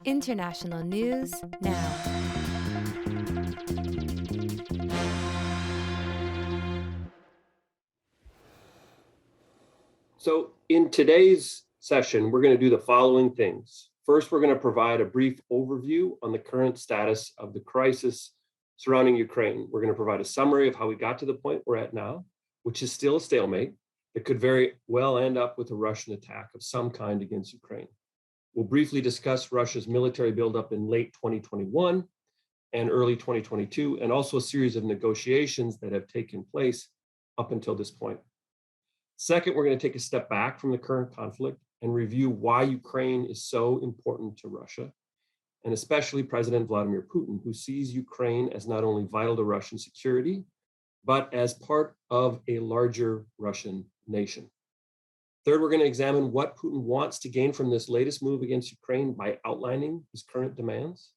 International news now. So in today's session, we're going to do the following things. First, we're going to provide a brief overview on the current status of the crisis surrounding Ukraine. We're going to provide a summary of how we got to the point we're at now, which is still a stalemate that could very well end up with a Russian attack of some kind against Ukraine. We'll briefly discuss Russia's military buildup in late 2021 and early 2022, and also a series of negotiations that have taken place up until this point. Second, we're going to take a step back from the current conflict and review why Ukraine is so important to Russia, and especially President Vladimir Putin, who sees Ukraine as not only vital to Russian security, but as part of a larger Russian nation. Third, we're going to examine what Putin wants to gain from this latest move against Ukraine by outlining his current demands.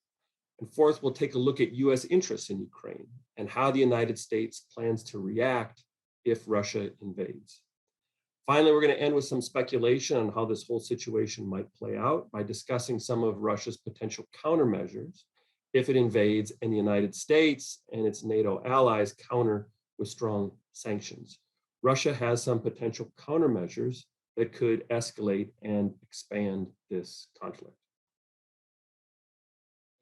And fourth, we'll take a look at US interests in Ukraine and how the United States plans to react if Russia invades. Finally, we're going to end with some speculation on how this whole situation might play out by discussing some of Russia's potential countermeasures if it invades and the United States and its NATO allies counter with strong sanctions. Russia has some potential countermeasures that could escalate and expand this conflict.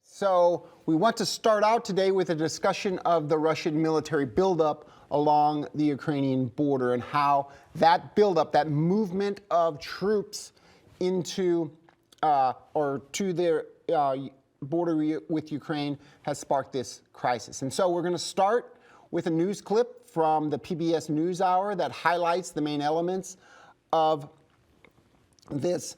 So we want to start out today with a discussion of the Russian military buildup along the Ukrainian border and how that buildup, that movement of troops into or to their border with Ukraine has sparked this crisis. And so we're going to start with a news clip from the PBS NewsHour that highlights the main elements of this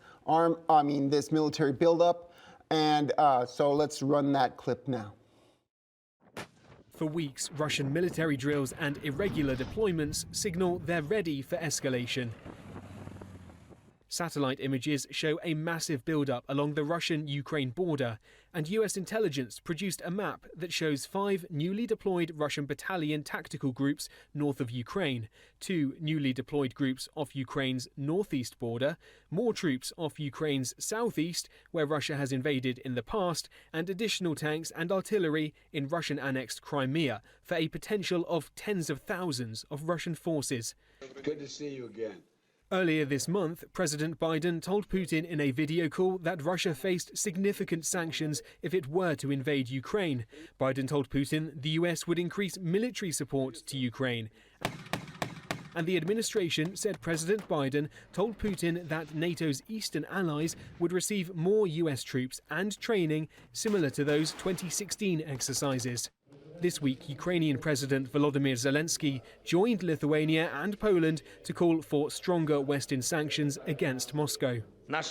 military buildup. And so let's run that clip now. For weeks, Russian military drills and irregular deployments signal they're ready for escalation. Satellite images show a massive buildup along the Russian-Ukraine border, and US intelligence produced a map that shows 5 newly deployed Russian battalion tactical groups north of Ukraine, 2 newly deployed groups off Ukraine's northeast border, more troops off Ukraine's southeast, where Russia has invaded in the past, and additional tanks and artillery in Russian-annexed Crimea for a potential of tens of thousands of Russian forces. Good to see you again. Earlier this month, President Biden told Putin in a video call that Russia faced significant sanctions if it were to invade Ukraine. Biden told Putin the US would increase military support to Ukraine. And the administration said President Biden told Putin that NATO's eastern allies would receive more US troops and training similar to those 2016 exercises. This week, Ukrainian President Volodymyr Zelensky joined Lithuania and Poland to call for stronger Western sanctions against Moscow. Our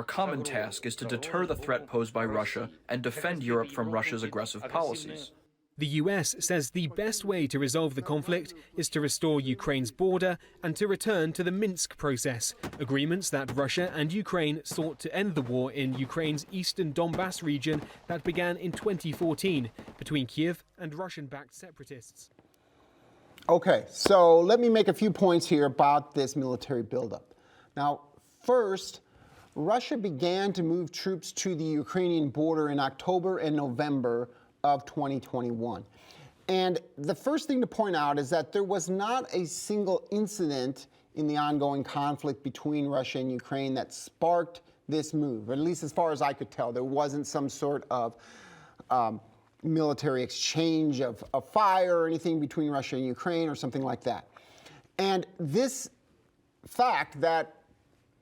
common task is to deter the threat posed by Russia and defend Europe from Russia's aggressive policies. The US says the best way to resolve the conflict is to restore Ukraine's border and to return to the Minsk process, agreements that Russia and Ukraine sought to end the war in Ukraine's eastern Donbass region that began in 2014 between Kiev and Russian-backed separatists. Okay, so let me make a few points here about this military buildup. Now, first, Russia began to move troops to the Ukrainian border in October and November of 2021. And the first thing to point out is that there was not a single incident in the ongoing conflict between Russia and Ukraine that sparked this move, at least as far as I could tell. There wasn't some sort of military exchange of fire or anything between Russia and Ukraine or something like that. And this fact that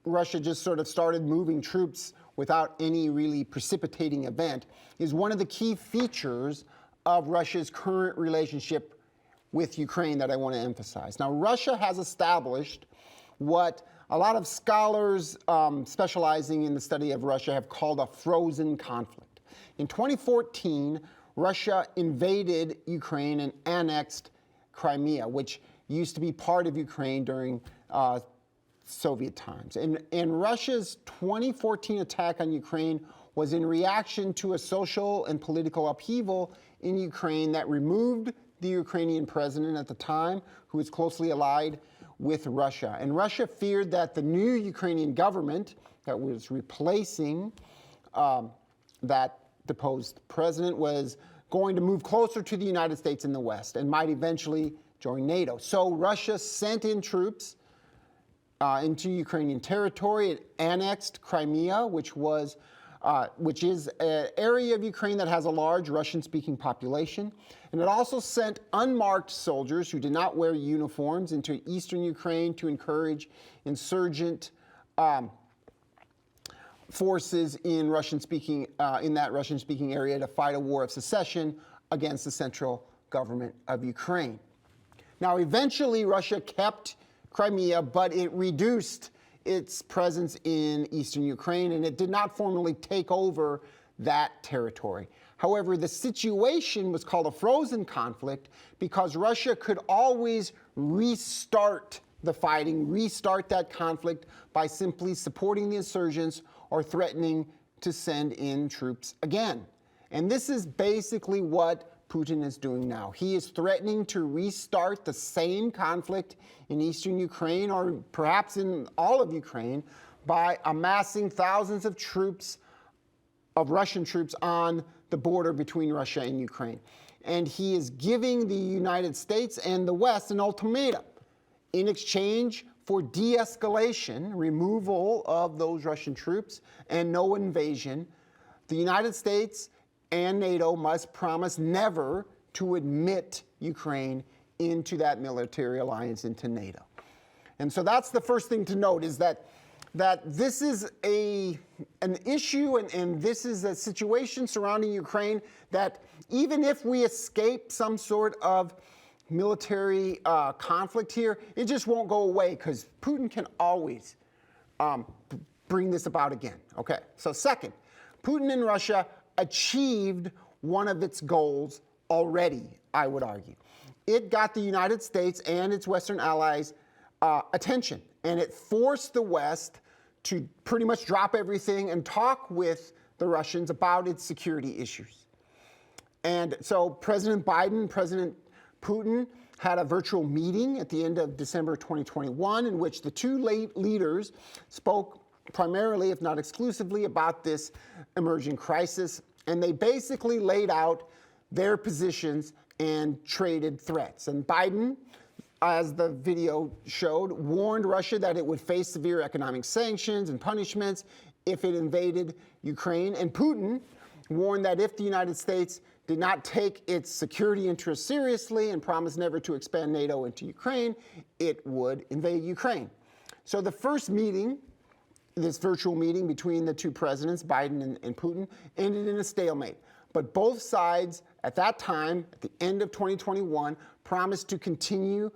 Russia just sort of started moving troops without any really precipitating event is one of the key features of Russia's current relationship with Ukraine that I want to emphasize. Now, Russia has established what a lot of scholars specializing in the study of Russia have called a frozen conflict. In 2014, Russia invaded Ukraine and annexed Crimea, which used to be part of Ukraine during Soviet times. And Russia's 2014 attack on Ukraine was in reaction to a social and political upheaval in Ukraine that removed the Ukrainian president at the time, who was closely allied with Russia. And Russia feared that the new Ukrainian government that was replacing that deposed president was going to move closer to the United States in the West and might eventually join NATO. So Russia sent in troops into Ukrainian territory. It annexed Crimea, which is an area of Ukraine that has a large Russian-speaking population. And it also sent unmarked soldiers who did not wear uniforms into eastern Ukraine to encourage insurgent forces in that Russian-speaking area to fight a war of secession against the central government of Ukraine. Now, eventually, Russia kept Crimea, but it reduced its presence in eastern Ukraine, and it did not formally take over that territory. However, the situation was called a frozen conflict because Russia could always restart the fighting, restart that conflict by simply supporting the insurgents or threatening to send in troops again. And this is basically what Putin is doing now. He is threatening to restart the same conflict in eastern Ukraine, or perhaps in all of Ukraine, by amassing thousands of troops, of Russian troops, on the border between Russia and Ukraine. And he is giving the United States and the West an ultimatum. In exchange for de-escalation, removal of those Russian troops, and no invasion, the United States and NATO must promise never to admit Ukraine into that military alliance, into NATO. And so that's the first thing to note, is that this is an issue and this is a situation surrounding Ukraine that even if we escape some sort of military conflict here, it just won't go away because Putin can always bring this about again. Okay, so second, Putin and Russia achieved one of its goals already, I would argue. It got the United States and its Western allies attention, and it forced the West to pretty much drop everything and talk with the Russians about its security issues. And so President Biden and President Putin had a virtual meeting at the end of December 2021 in which the two leaders spoke primarily, if not exclusively, about this emerging crisis. And they basically laid out their positions and traded threats. And Biden, as the video showed, warned Russia that it would face severe economic sanctions and punishments if it invaded Ukraine. And Putin warned that if the United States did not take its security interests seriously and promised never to expand NATO into Ukraine, it would invade Ukraine. So the first meeting, this virtual meeting between the two presidents, Biden and Putin, ended in a stalemate. But both sides at that time, at the end of 2021, promised to continue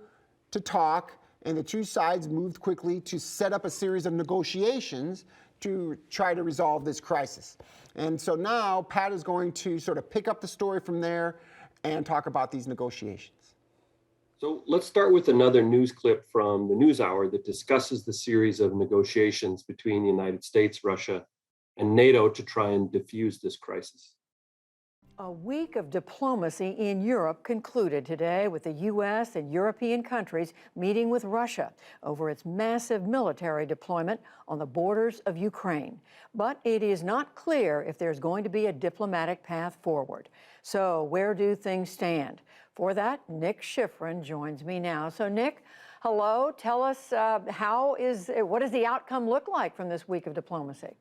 to talk, and the two sides moved quickly to set up a series of negotiations to try to resolve this crisis. And so now Pat is going to sort of pick up the story from there and talk about these negotiations. So let's start with another news clip from the NewsHour that discusses the series of negotiations between the United States, Russia, and NATO to try and defuse this crisis. A week of diplomacy in Europe concluded today with the U.S. and European countries meeting with Russia over its massive military deployment on the borders of Ukraine. But it is not clear if there's going to be a diplomatic path forward. So where do things stand? For that, Nick Schifrin joins me now. So Nick, hello. Tell us what does the outcome look like from this week of diplomacy?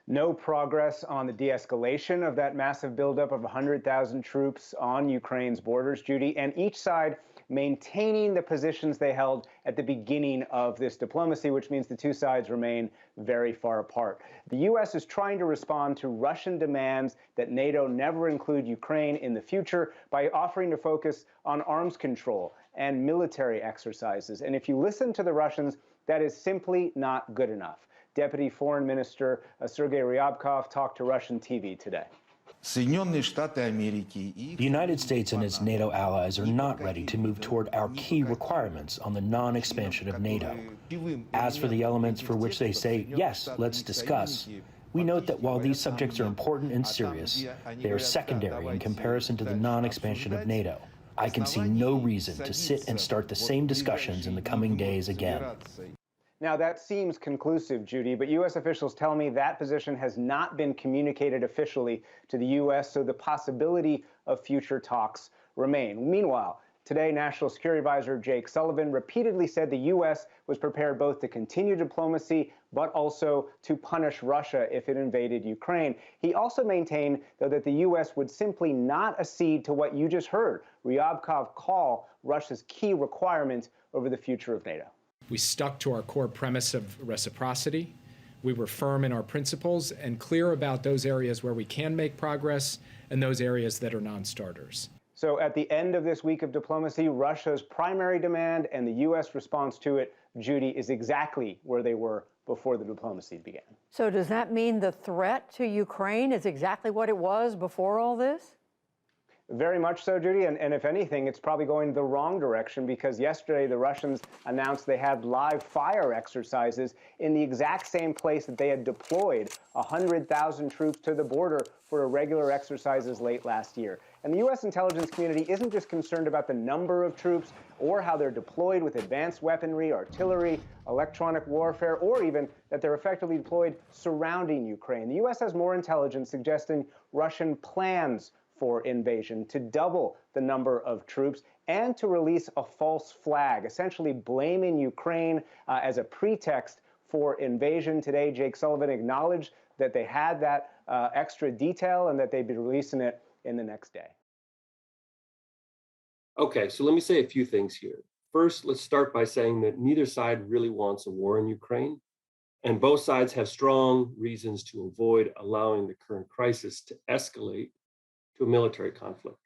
No progress on the de-escalation of that massive buildup of 100,000 troops on Ukraine's borders, Judy, and each side maintaining the positions they held at the beginning of this diplomacy, which means the two sides remain very far apart. The U.S. is trying to respond to Russian demands that NATO never include Ukraine in the future by offering to focus on arms control and military exercises. And if you listen to the Russians, that is simply not good enough. Deputy Foreign Minister Sergei Ryabkov talked to Russian TV today. The United States and its NATO allies are not ready to move toward our key requirements on the non-expansion of NATO. As for the elements for which they say, yes, let's discuss, we note that while these subjects are important and serious, they are secondary in comparison to the non-expansion of NATO. I can see no reason to sit and start the same discussions in the coming days again. Now, that seems conclusive, Judy, but U.S. officials tell me that position has not been communicated officially to the U.S., so the possibility of future talks remain. Meanwhile, today, National Security Advisor Jake Sullivan repeatedly said the U.S. was prepared both to continue diplomacy, but also to punish Russia if it invaded Ukraine. He also maintained, though, that the U.S. would simply not accede to what you just heard, Ryabkov call Russia's key requirement over the future of NATO. We stuck to our core premise of reciprocity. We were firm in our principles and clear about those areas where we can make progress and those areas that are non-starters. So at the end of this week of diplomacy, Russia's primary demand and the U.S. response to it, Judy, is exactly where they were before the diplomacy began. So does that mean the threat to Ukraine is exactly what it was before all this? Very much so, Judy, and if anything, it's probably going the wrong direction because yesterday the Russians announced they had live fire exercises in the exact same place that they had deployed 100,000 troops to the border for irregular exercises late last year. And the U.S. intelligence community isn't just concerned about the number of troops or how they're deployed with advanced weaponry, artillery, electronic warfare, or even that they're effectively deployed surrounding Ukraine. The U.S. has more intelligence suggesting Russian plans for invasion, to double the number of troops, and to release a false flag, essentially blaming Ukraine as a pretext for invasion. Today, Jake Sullivan acknowledged that they had that extra detail and that they'd be releasing it in the next day. Okay, so let me say a few things here. First, let's start by saying that neither side really wants a war in Ukraine, and both sides have strong reasons to avoid allowing the current crisis to escalate to a military conflict.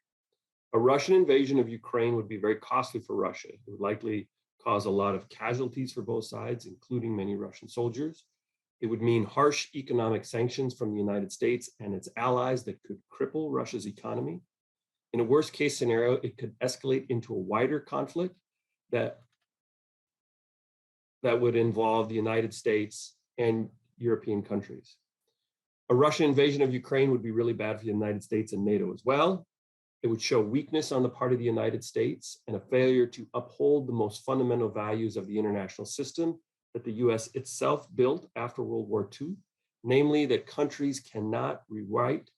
A Russian invasion of Ukraine would be very costly for Russia. It would likely cause a lot of casualties for both sides, including many Russian soldiers. It would mean harsh economic sanctions from the United States and its allies that could cripple Russia's economy. In a worst case scenario, it could escalate into a wider conflict that would involve the United States and European countries. A Russian invasion of Ukraine would be really bad for the United States and NATO as well. It would show weakness on the part of the United States and a failure to uphold the most fundamental values of the international system that the US itself built after World War II, namely that countries cannot rewrite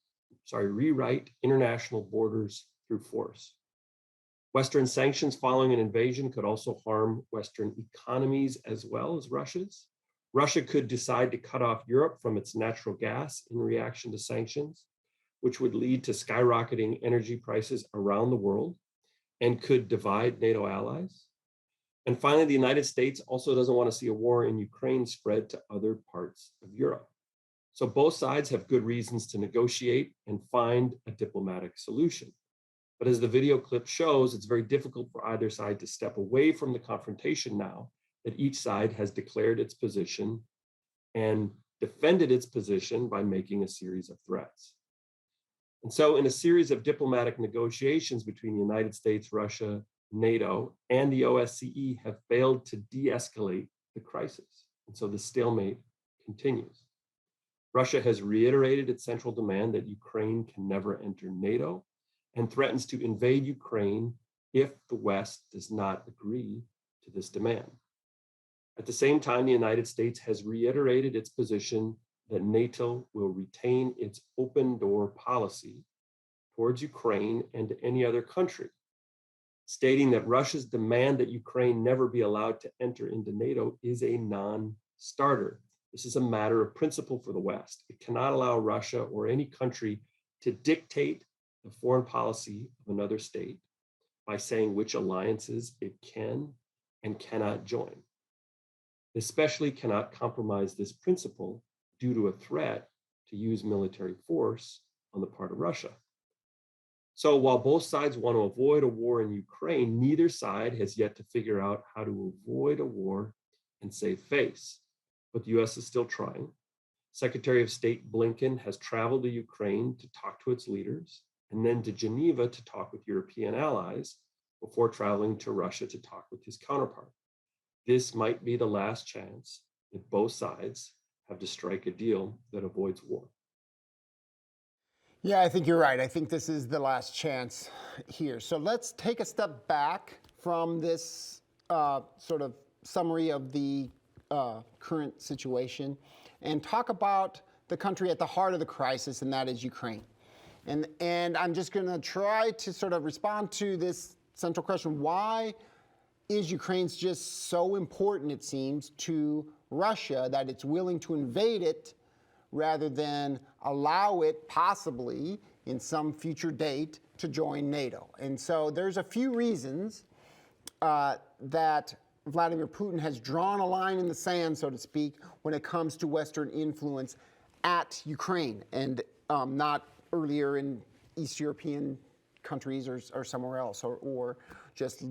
international borders through force. Western sanctions following an invasion could also harm Western economies as well as Russia's. Russia could decide to cut off Europe from its natural gas in reaction to sanctions, which would lead to skyrocketing energy prices around the world and could divide NATO allies. And finally, the United States also doesn't want to see a war in Ukraine spread to other parts of Europe. So both sides have good reasons to negotiate and find a diplomatic solution. But as the video clip shows, it's very difficult for either side to step away from the confrontation now that each side has declared its position and defended its position by making a series of threats. And so in a series of diplomatic negotiations between the United States, Russia, NATO, and the OSCE have failed to de-escalate the crisis. And so the stalemate continues. Russia has reiterated its central demand that Ukraine can never enter NATO and threatens to invade Ukraine if the West does not agree to this demand. At the same time, the United States has reiterated its position that NATO will retain its open door policy towards Ukraine and to any other country, stating that Russia's demand that Ukraine never be allowed to enter into NATO is a non-starter. This is a matter of principle for the West. It cannot allow Russia or any country to dictate the foreign policy of another state by saying which alliances it can and cannot join. It especially cannot compromise this principle due to a threat to use military force on the part of Russia. So while both sides want to avoid a war in Ukraine, neither side has yet to figure out how to avoid a war and save face. But the US is still trying. Secretary of State Blinken has traveled to Ukraine to talk to its leaders and then to Geneva to talk with European allies before traveling to Russia to talk with his counterpart. This might be the last chance that both sides have to strike a deal that avoids war. Yeah, I think you're right. I think this is the last chance here. So let's take a step back from this sort of summary of the current situation and talk about the country at the heart of the crisis, and that is Ukraine. And I'm just going to try to sort of respond to this central question. Why is Ukraine just so important, it seems, to Russia that it's willing to invade it rather than allow it possibly in some future date to join NATO? And so there's a few reasons that Vladimir Putin has drawn a line in the sand, so to speak, when it comes to Western influence at Ukraine and not earlier in East European countries or somewhere else, or just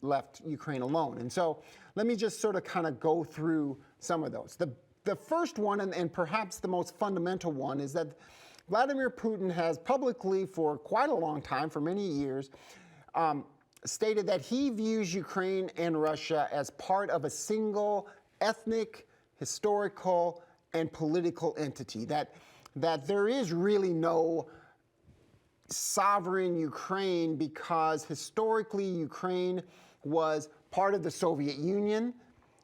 left Ukraine alone. And so let me just sort of kind of go through some of those. The first one, and perhaps the most fundamental one, is that Vladimir Putin has publicly for quite a long time, for many years, stated that he views Ukraine and Russia as part of a single ethnic, historical, and political entity, that there is really no sovereign Ukraine because historically Ukraine was part of the Soviet Union,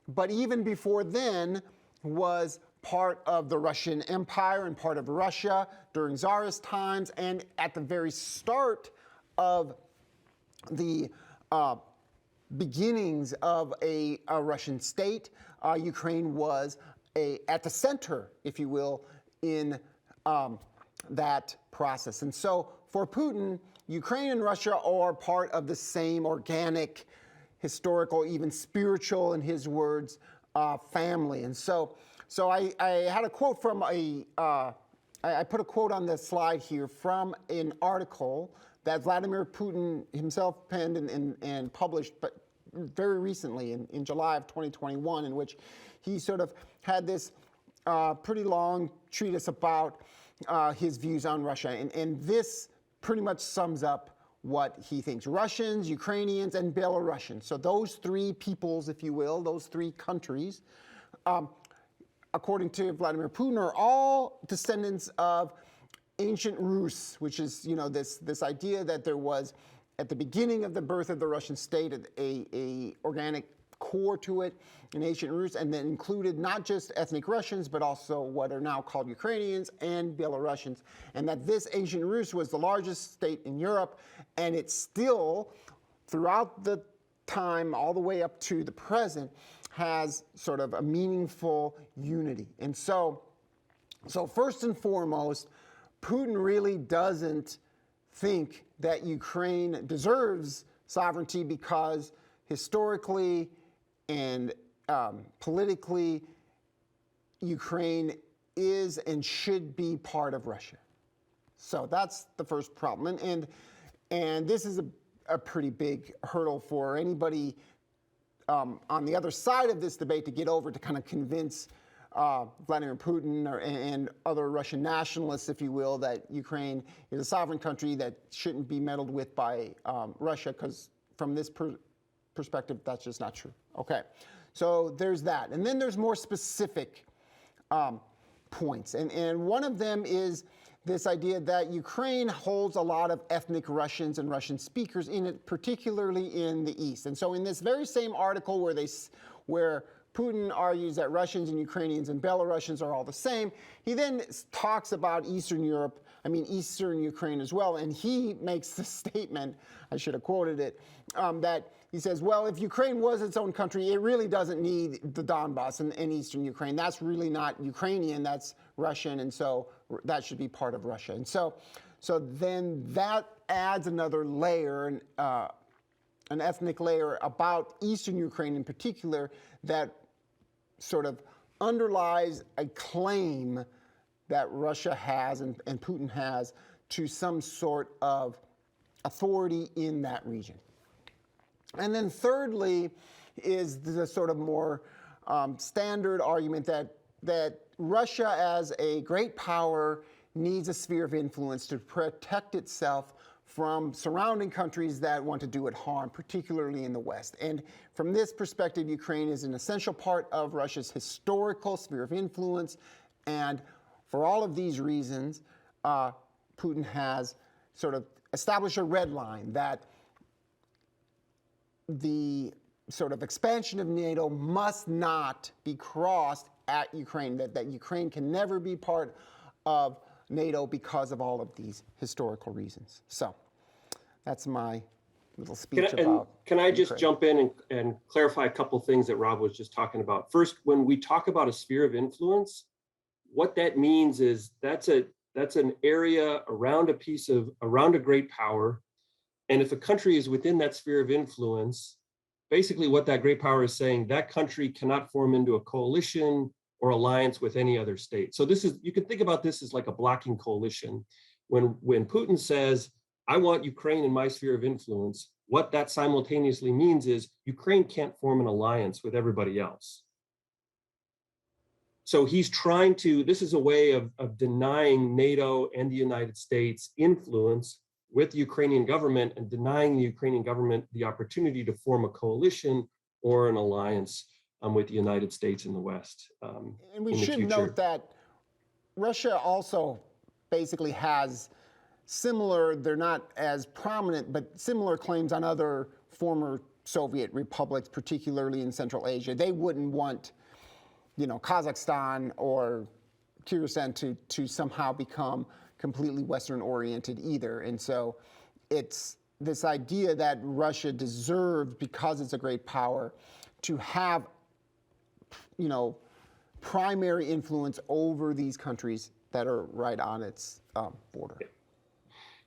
but even before then was part of the Russian Empire and part of Russia during Tsarist times, and at the very start of the beginnings of a Russian state, Ukraine was at the center, if you will, in that process. And so for Putin, Ukraine and Russia are part of the same organic, historical, even spiritual, in his words, family. And so I had a quote from I put a quote on the slide here from an article that Vladimir Putin himself penned and published, but very recently in July of 2021, in which he sort of had this pretty long treatise about his views on Russia. And this pretty much sums up what he thinks. Russians, Ukrainians, and Belarusians. So those three peoples, if you will, those three countries, according to Vladimir Putin, are all descendants of ancient Rus, which is, this idea that there was, at the beginning of the birth of the Russian state, a organic core to it in ancient Rus, and then included not just ethnic Russians, but also what are now called Ukrainians and Belarusians, and that this ancient Rus was the largest state in Europe, and it still, throughout the time, all the way up to the present, has sort of a meaningful unity. And so first and foremost, Putin really doesn't think that Ukraine deserves sovereignty because historically and politically, Ukraine is and should be part of Russia. So that's the first problem. And this is a pretty big hurdle for anybody on the other side of this debate to get over, to kind of convince Vladimir Putin and other Russian nationalists, if you will, that Ukraine is a sovereign country that shouldn't be meddled with by Russia, because from this perspective, that's just not true. Okay, so there's that. And then there's more specific points. And one of them is this idea that Ukraine holds a lot of ethnic Russians and Russian speakers in it, particularly in the East. And so in this very same article where Putin argues that Russians and Ukrainians and Belarusians are all the same, he then talks about Eastern Ukraine as well, and he makes the statement, I should have quoted it, that he says, well, if Ukraine was its own country, it really doesn't need the Donbass and Eastern Ukraine. That's really not Ukrainian, that's Russian, and so that should be part of Russia. And so then that adds another layer, an ethnic layer about Eastern Ukraine in particular, that sort of underlies a claim that Russia has and Putin has to some sort of authority in that region. And then thirdly is the sort of more standard argument that Russia as a great power needs a sphere of influence to protect itself from surrounding countries that want to do it harm, particularly in the West. And from this perspective, Ukraine is an essential part of Russia's historical sphere of influence. And for all of these reasons, Putin has sort of established a red line that the sort of expansion of NATO must not be crossed at Ukraine, that Ukraine can never be part of NATO because of all of these historical reasons. So that's my little speech about Can I just Ukraine. jump in and clarify a couple of things that Rob was just talking about? First, when we talk about a sphere of influence, what that means is that's an area around around a great power. And if a country is within that sphere of influence, basically what that great power is saying, that country cannot form into a coalition or alliance with any other state. So you can think about this as like a blocking coalition. When Putin says, I want Ukraine in my sphere of influence, what that simultaneously means is Ukraine can't form an alliance with everybody else. So he's trying to, this is a way of denying NATO and the United States influence with the Ukrainian government and denying the Ukrainian government the opportunity to form a coalition or an alliance with the United States and the West. And we should note that Russia also basically has similar, they're not as prominent, but similar claims on other former Soviet republics, particularly in Central Asia. They wouldn't want, Kazakhstan or Kyrgyzstan to somehow become completely Western oriented either. And so it's this idea that Russia deserves, because it's a great power, to have, primary influence over these countries that are right on its border.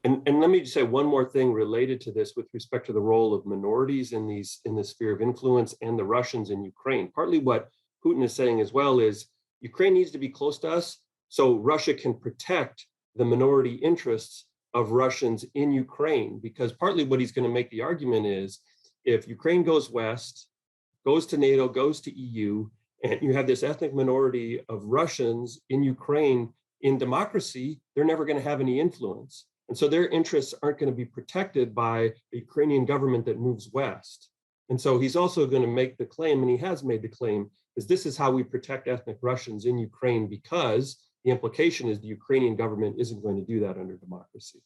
And let me just say one more thing related to this with respect to the role of minorities in the sphere of influence and the Russians in Ukraine. Partly what Putin is saying as well is Ukraine needs to be close to us so Russia can protect the minority interests of Russians in Ukraine, because partly what he's going to make the argument is if Ukraine goes west, goes to NATO, goes to EU, and you have this ethnic minority of Russians in Ukraine in democracy, they're never going to have any influence. And so their interests aren't going to be protected by the Ukrainian government that moves west. And so he's also going to make the claim, and he has made the claim, is this is how we protect ethnic Russians in Ukraine, because the implication is the Ukrainian government isn't going to do that under democracy.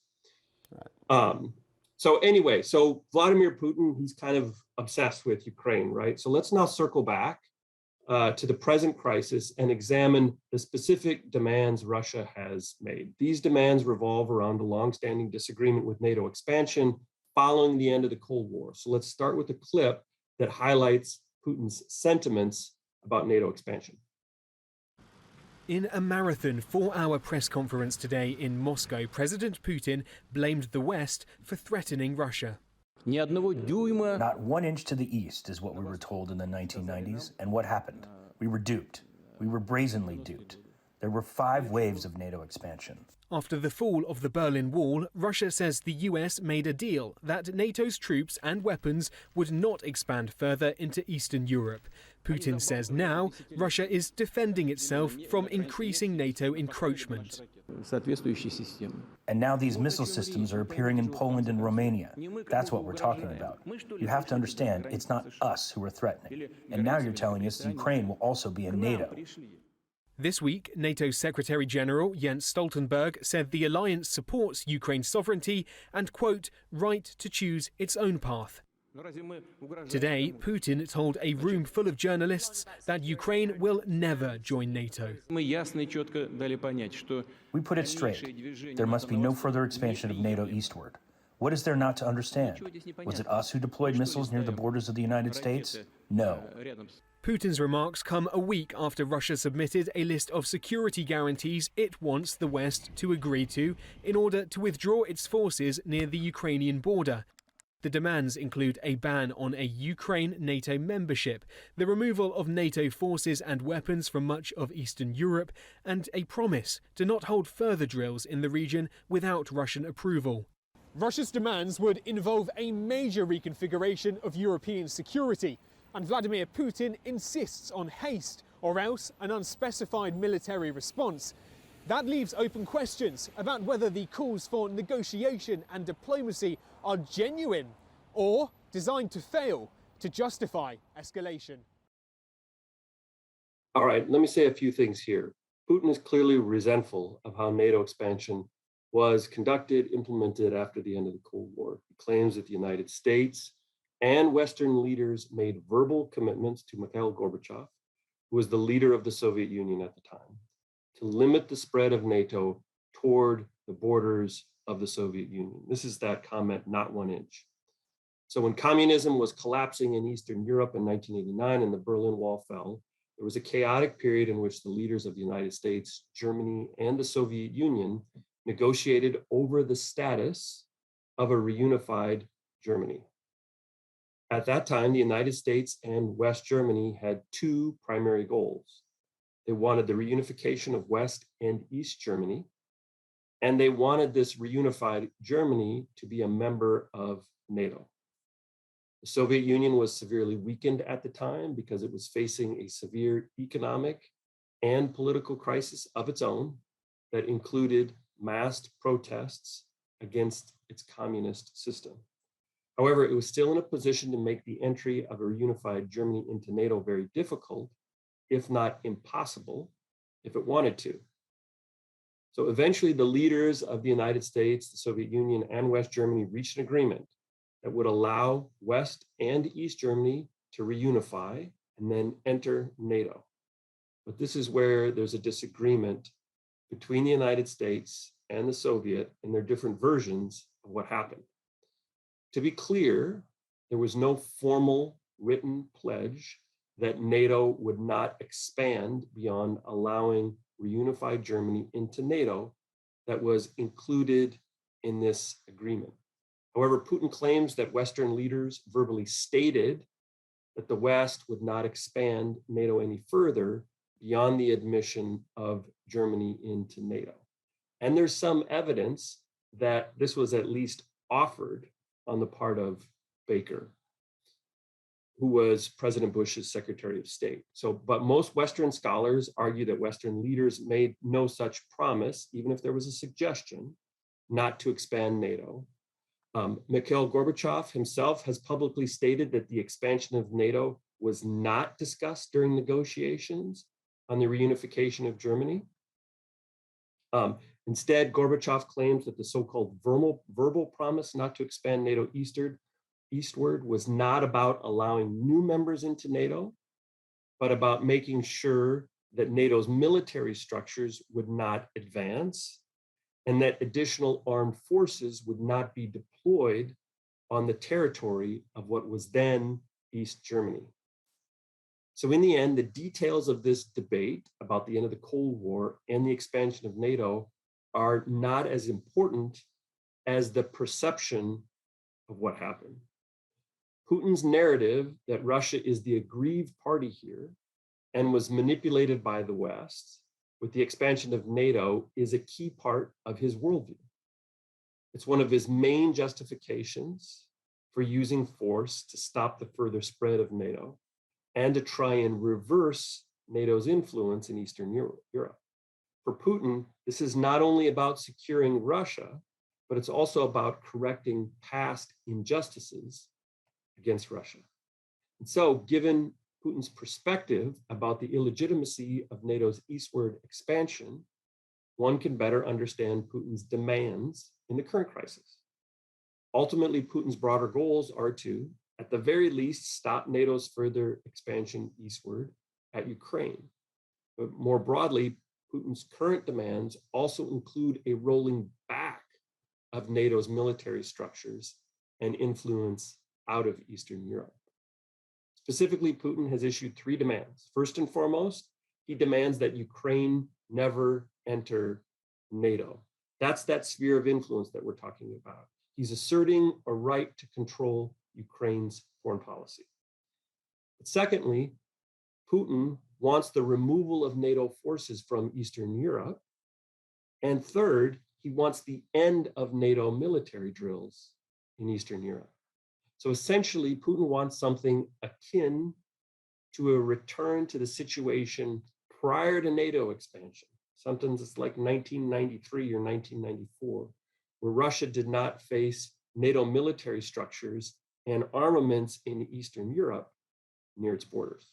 Right. So Vladimir Putin, he's kind of obsessed with Ukraine, right? So let's now circle back to the present crisis and examine the specific demands Russia has made. These demands revolve around a longstanding disagreement with NATO expansion following the end of the Cold War. So let's start with a clip that highlights Putin's sentiments about NATO expansion. In a marathon 4-hour press conference today in Moscow, President Putin blamed the West for threatening Russia. Not 1 inch to the east is what we were told in the 1990s. And what happened? We were duped. We were brazenly duped. There were 5 waves of NATO expansion. After the fall of the Berlin Wall, Russia says the US made a deal that NATO's troops and weapons would not expand further into Eastern Europe. Putin says now Russia is defending itself from increasing NATO encroachment. And now these missile systems are appearing in Poland and Romania. That's what we're talking about. You have to understand, it's not us who are threatening. And now you're telling us Ukraine will also be in NATO. This week, NATO Secretary General Jens Stoltenberg said the alliance supports Ukraine's sovereignty and, quote, right to choose its own path. Today, Putin told a room full of journalists that Ukraine will never join NATO. We put it straight. There must be no further expansion of NATO eastward. What is there not to understand? Was it us who deployed missiles near the borders of the United States? No. Putin's remarks come a week after Russia submitted a list of security guarantees it wants the West to agree to in order to withdraw its forces near the Ukrainian border. The demands include a ban on a Ukraine NATO membership, the removal of NATO forces and weapons from much of Eastern Europe, and a promise to not hold further drills in the region without Russian approval. Russia's demands would involve a major reconfiguration of European security, and Vladimir Putin insists on haste or else an unspecified military response. That leaves open questions about whether the calls for negotiation and diplomacy are genuine or designed to fail to justify escalation. All right, let me say a few things here. Putin is clearly resentful of how NATO expansion was conducted, implemented after the end of the Cold War. He claims that the United States and Western leaders made verbal commitments to Mikhail Gorbachev, who was the leader of the Soviet Union at the time, to limit the spread of NATO toward the borders of the Soviet Union. This is that comment, not 1 inch. So when communism was collapsing in Eastern Europe in 1989 and the Berlin Wall fell, there was a chaotic period in which the leaders of the United States, Germany, and the Soviet Union negotiated over the status of a reunified Germany. At that time, the United States and West Germany had 2 primary goals. They wanted the reunification of West and East Germany, and they wanted this reunified Germany to be a member of NATO. The Soviet Union was severely weakened at the time because it was facing a severe economic and political crisis of its own that included massed protests against its communist system. However, it was still in a position to make the entry of a reunified Germany into NATO very difficult, if not impossible, if it wanted to. So eventually the leaders of the United States, the Soviet Union, and West Germany reached an agreement that would allow West and East Germany to reunify and then enter NATO. But this is where there's a disagreement between the United States and the Soviet in their different versions of what happened. To be clear, there was no formal written pledge that NATO would not expand beyond allowing reunified Germany into NATO that was included in this agreement. However, Putin claims that Western leaders verbally stated that the West would not expand NATO any further beyond the admission of Germany into NATO. And there's some evidence that this was at least offered on the part of Baker, who was President Bush's Secretary of State. But most Western scholars argue that Western leaders made no such promise, even if there was a suggestion, not to expand NATO. Mikhail Gorbachev himself has publicly stated that the expansion of NATO was not discussed during negotiations on the reunification of Germany. Instead, Gorbachev claims that the so-called verbal promise not to expand NATO eastward was not about allowing new members into NATO, but about making sure that NATO's military structures would not advance and that additional armed forces would not be deployed on the territory of what was then East Germany. So in the end, the details of this debate about the end of the Cold War and the expansion of NATO are not as important as the perception of what happened. Putin's narrative that Russia is the aggrieved party here and was manipulated by the West with the expansion of NATO is a key part of his worldview. It's one of his main justifications for using force to stop the further spread of NATO and to try and reverse NATO's influence in Eastern Europe. For Putin, this is not only about securing Russia, but it's also about correcting past injustices against Russia. And so, given Putin's perspective about the illegitimacy of NATO's eastward expansion, one can better understand Putin's demands in the current crisis. Ultimately, Putin's broader goals are to, at the very least, stop NATO's further expansion eastward at Ukraine. But more broadly, Putin's current demands also include a rolling back of NATO's military structures and influence out of Eastern Europe. Specifically, Putin has issued 3 demands. First and foremost, he demands that Ukraine never enter NATO. That's that sphere of influence that we're talking about. He's asserting a right to control Ukraine's foreign policy. But secondly, Putin wants the removal of NATO forces from Eastern Europe. And third, he wants the end of NATO military drills in Eastern Europe. So essentially, Putin wants something akin to a return to the situation prior to NATO expansion, something that's like 1993 or 1994, where Russia did not face NATO military structures and armaments in Eastern Europe near its borders.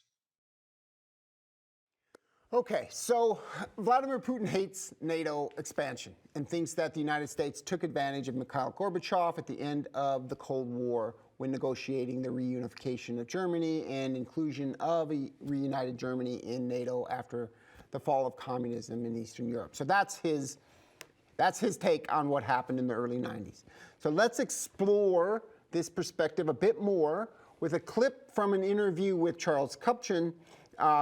Okay, so Vladimir Putin hates NATO expansion and thinks that the United States took advantage of Mikhail Gorbachev at the end of the Cold War when negotiating the reunification of Germany and inclusion of a reunited Germany in NATO after the fall of communism in Eastern Europe. So that's his take on what happened in the early 90s. So let's explore this perspective a bit more with a clip from an interview with Charles Kupchan,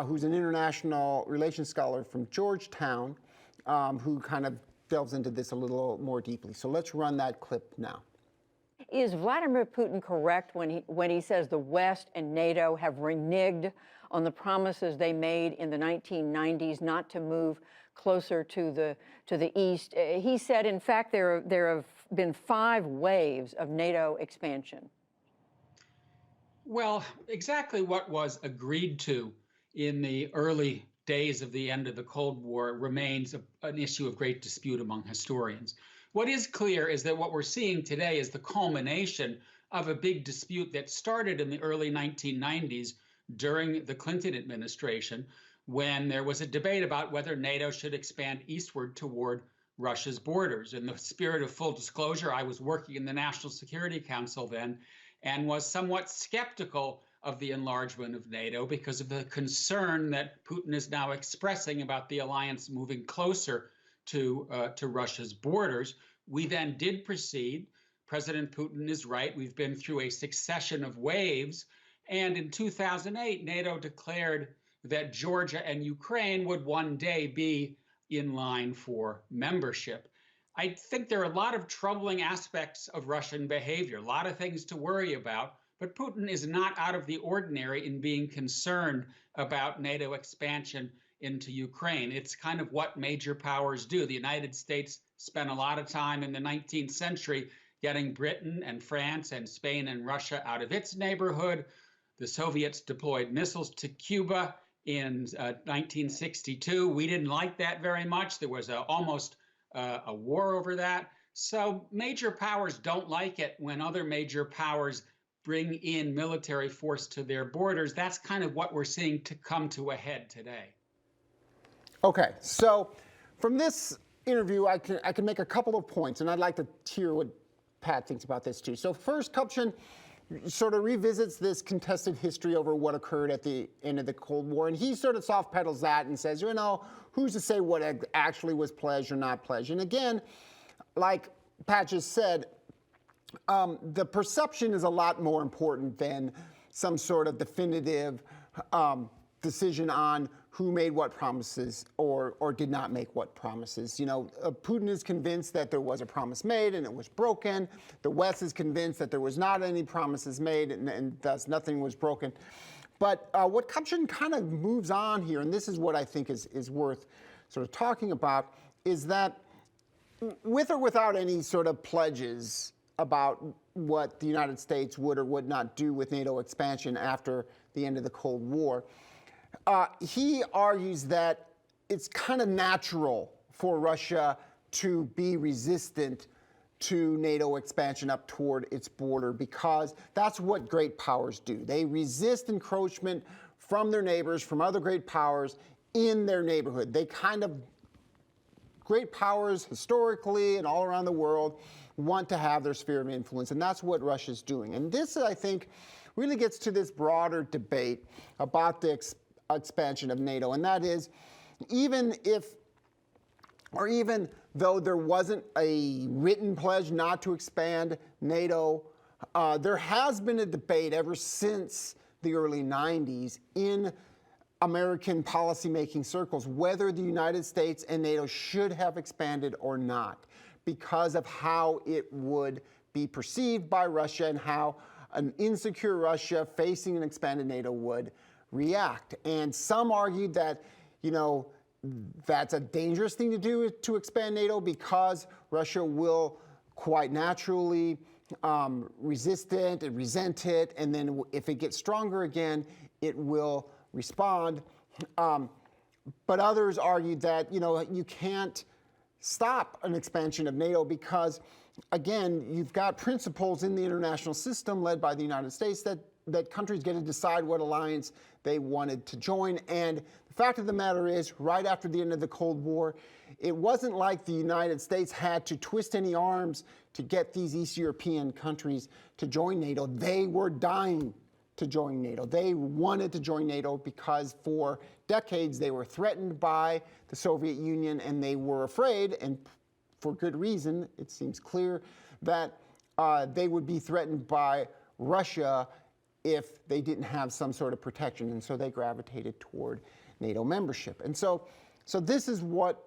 who's an international relations scholar from Georgetown, who kind of delves into this a little more deeply. So let's run that clip now. Is Vladimir Putin correct when he says the West and NATO have reneged on the promises they made in the 1990s not to move closer to the east? He said, in fact, there have been 5 waves of NATO expansion. Well, exactly what was agreed to in the early days of the end of the Cold War remains an issue of great dispute among historians. What is clear is that what we're seeing today is the culmination of a big dispute that started in the early 1990s during the Clinton administration, when there was a debate about whether NATO should expand eastward toward Russia's borders. In the spirit of full disclosure, I was working in the National Security Council then and was somewhat skeptical of the enlargement of NATO because of the concern that Putin is now expressing about the alliance moving closer to Russia's borders. We then did proceed. President Putin is right. We've been through a succession of waves. And in 2008, NATO declared that Georgia and Ukraine would one day be in line for membership. I think there are a lot of troubling aspects of Russian behavior, a lot of things to worry about, but Putin is not out of the ordinary in being concerned about NATO expansion into Ukraine. It's kind of what major powers do. The United States spent a lot of time in the 19th century getting Britain and France and Spain and Russia out of its neighborhood. The Soviets deployed missiles to Cuba in 1962. We didn't like that very much. There was almost a war over that. So major powers don't like it when other major powers bring in military force to their borders. That's kind of what we're seeing to come to a head today. Okay, so from this interview, I can make a couple of points, and I'd like to hear what Pat thinks about this too. So first, Kupchan sort of revisits this contested history over what occurred at the end of the Cold War, and he sort of soft pedals that and says, you know, who's to say what actually was pledged or not pledged? And again, like Pat just said, the perception is a lot more important than some sort of definitive decision on who made what promises or did not make what promises. You know, Putin is convinced that there was a promise made and it was broken. The West is convinced that there was not any promises made and thus nothing was broken. But what Kupchan kind of moves on here, and this is what I think is worth sort of talking about, is that with or without any sort of pledges about what the United States would or would not do with NATO expansion after the end of the Cold War, he argues that it's kind of natural for Russia to be resistant to NATO expansion up toward its border because that's what great powers do. They resist encroachment from their neighbors, from other great powers in their neighborhood. They kind of, great powers historically and all around the world want to have their sphere of influence, and that's what Russia's doing. And this, I think, really gets to this broader debate about the expansion of NATO, and that is, even though there wasn't a written pledge not to expand NATO, there has been a debate ever since the early 90s in American policymaking circles whether the United States and NATO should have expanded or not, because of how it would be perceived by Russia and how an insecure Russia facing an expanded NATO would react. And some argued that, you know, that's a dangerous thing to do, to expand NATO, because Russia will quite naturally resist it and resent it, and then if it gets stronger again, it will respond. But others argued that, you know, you can't stop an expansion of NATO because, again, you've got principles in the international system led by the United States that countries get to decide what alliance they wanted to join. And the fact of the matter is, right after the end of the Cold War, it wasn't like the United States had to twist any arms to get these East European countries to join NATO. They were dying to join NATO. They wanted to join NATO because for decades they were threatened by the Soviet Union, and they were afraid, and for good reason, it seems clear, that they would be threatened by Russia if they didn't have some sort of protection, and so they gravitated toward NATO membership. And so this is what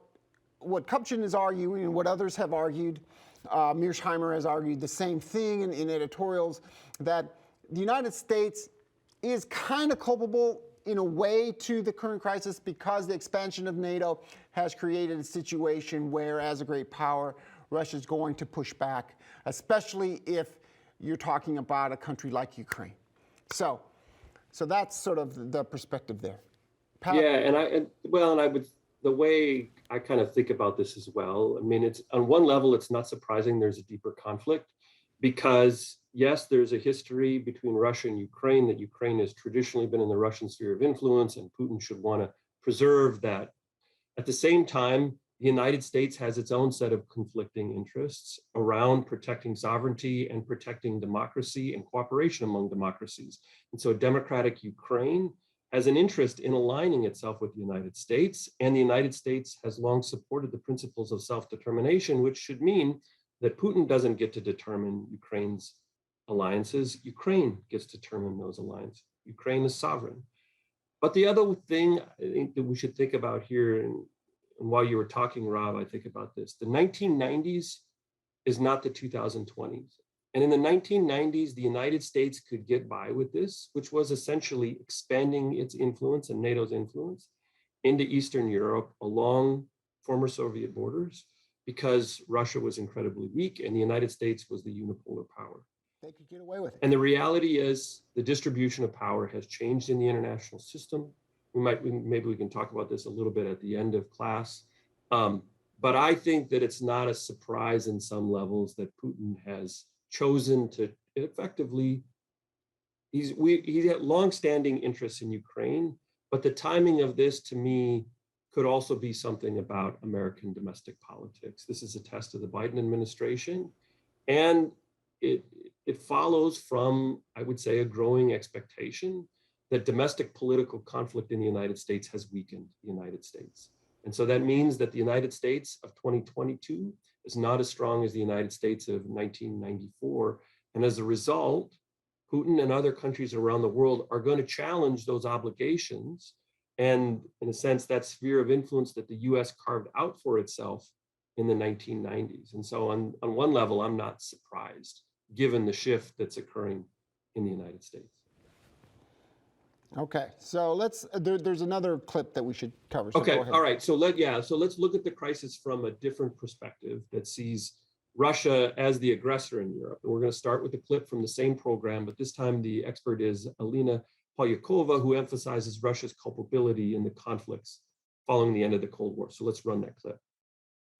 Kupchan is arguing and what others have argued. Mearsheimer has argued the same thing in editorials, that the United States is kind of culpable in a way to the current crisis because the expansion of NATO has created a situation where, as a great power, Russia is going to push back, especially if you're talking about a country like Ukraine. So that's sort of the perspective there. Pat? Yeah, the way I kind of think about this as well, I mean, it's on one level, it's not surprising there's a deeper conflict because, yes, there's a history between Russia and Ukraine, that Ukraine has traditionally been in the Russian sphere of influence, and Putin should want to preserve that. At the same time, the United States has its own set of conflicting interests around protecting sovereignty and protecting democracy and cooperation among democracies. And so democratic Ukraine has an interest in aligning itself with the United States, and the United States has long supported the principles of self-determination, which should mean that Putin doesn't get to determine Ukraine's alliances. Ukraine gets to determine those alliances. Ukraine is sovereign. But the other thing I think that we should think about here, and while you were talking, Rob, I think about this. The 1990s is not the 2020s. And in the 1990s, the United States could get by with this, which was essentially expanding its influence and NATO's influence into Eastern Europe along former Soviet borders, because Russia was incredibly weak and the United States was the unipolar power. They could get away with it. And the reality is the distribution of power has changed in the international system. Maybe we can talk about this a little bit at the end of class. But I think that it's not a surprise in some levels that Putin has chosen to effectively, he had longstanding interests in Ukraine, but the timing of this to me could also be something about American domestic politics. This is a test of the Biden administration, and it follows from, I would say, a growing expectation that domestic political conflict in the United States has weakened the United States. And so that means that the United States of 2022 is not as strong as the United States of 1994. And as a result, Putin and other countries around the world are going to challenge those obligations. And in a sense, that sphere of influence that the US carved out for itself in the 1990s. And so on one level, I'm not surprised, given the shift that's occurring in the United States. Okay, so there's another clip that we should cover. So okay, all right, so let's look at the crisis from a different perspective that sees Russia as the aggressor in Europe. And we're going to start with a clip from the same program, but this time the expert is Alina Polyakova, who emphasizes Russia's culpability in the conflicts following the end of the Cold War. So let's run that clip.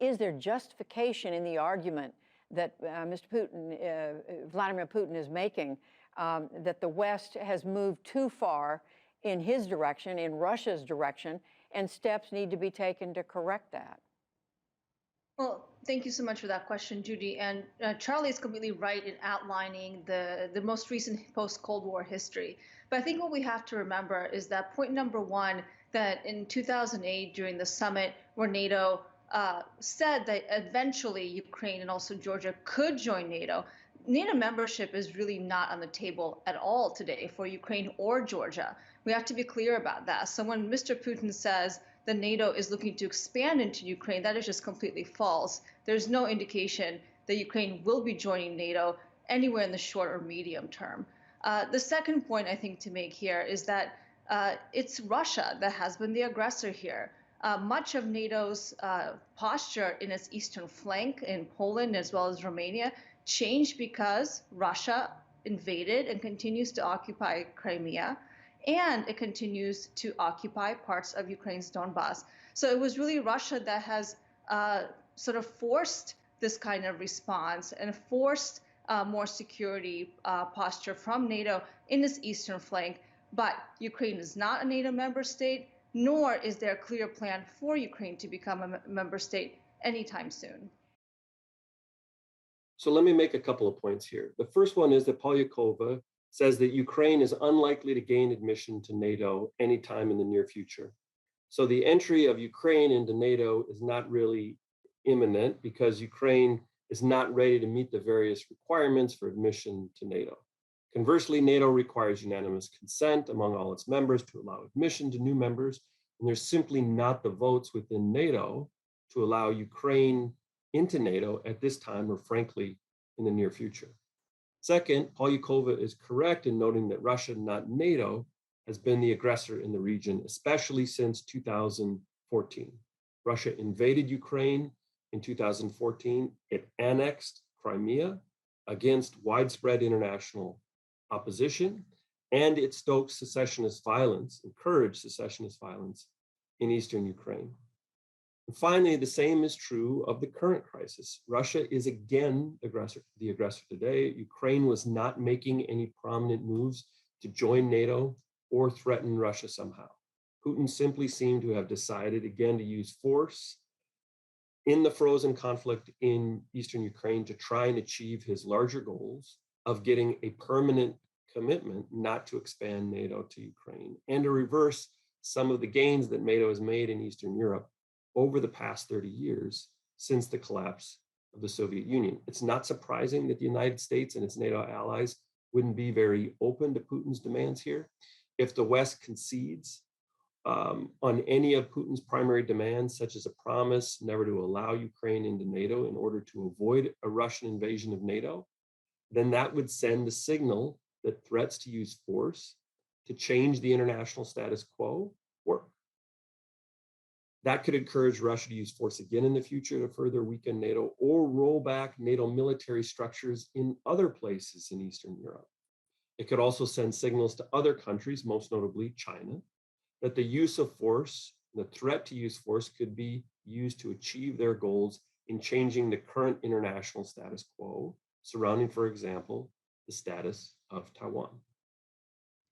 Is there justification in the argument that Vladimir Putin is making, that the West has moved too far in his direction, in Russia's direction, and steps need to be taken to correct that? Well, thank you so much for that question, Judy. And Charlie is completely right in outlining the most recent post-Cold War history. But I think what we have to remember is that point number one, that in 2008, during the summit where NATO said that eventually Ukraine and also Georgia could join NATO, NATO membership is really not on the table at all today for Ukraine or Georgia. We have to be clear about that. So when Mr. Putin says that NATO is looking to expand into Ukraine, that is just completely false. There's no indication that Ukraine will be joining NATO anywhere in the short or medium term. The second point I think to make here is that it's Russia that has been the aggressor here. Much of NATO's posture in its eastern flank in Poland as well as Romania changed because Russia invaded and continues to occupy Crimea, and it continues to occupy parts of Ukraine's Donbass. So it was really Russia that has sort of forced this kind of response and forced more security posture from NATO in its eastern flank. But Ukraine is not a NATO member state. nor is there a clear plan for Ukraine to become a member state anytime soon. So let me make a couple of points here. The first one is that Polyakova says that Ukraine is unlikely to gain admission to NATO anytime in the near future. So the entry of Ukraine into NATO is not really imminent because Ukraine is not ready to meet the various requirements for admission to NATO. Conversely, NATO requires unanimous consent among all its members to allow admission to new members, and there's simply not the votes within NATO to allow Ukraine into NATO at this time, or frankly, in the near future. Second, Polyakova is correct in noting that Russia, not NATO, has been the aggressor in the region, especially since 2014. Russia invaded Ukraine in 2014. It annexed Crimea against widespread international opposition, and it stoked secessionist violence, encouraged secessionist violence in eastern Ukraine. And finally, the same is true of the current crisis. Russia is again the aggressor today. Ukraine was not making any prominent moves to join NATO or threaten Russia somehow. Putin simply seemed to have decided again to use force in the frozen conflict in eastern Ukraine to try and achieve his larger goals of getting a permanent commitment not to expand NATO to Ukraine and to reverse some of the gains that NATO has made in Eastern Europe over the past 30 years since the collapse of the Soviet Union. It's not surprising that the United States and its NATO allies wouldn't be very open to Putin's demands here. If the West concedes on any of Putin's primary demands, such as a promise never to allow Ukraine into NATO in order to avoid a Russian invasion of NATO, then that would send a signal that threats to use force to change the international status quo work. That could encourage Russia to use force again in the future to further weaken NATO or roll back NATO military structures in other places in Eastern Europe. It could also send signals to other countries, most notably China, that the use of force, the threat to use force, could be used to achieve their goals in changing the current international status quo surrounding, for example, the status of Taiwan.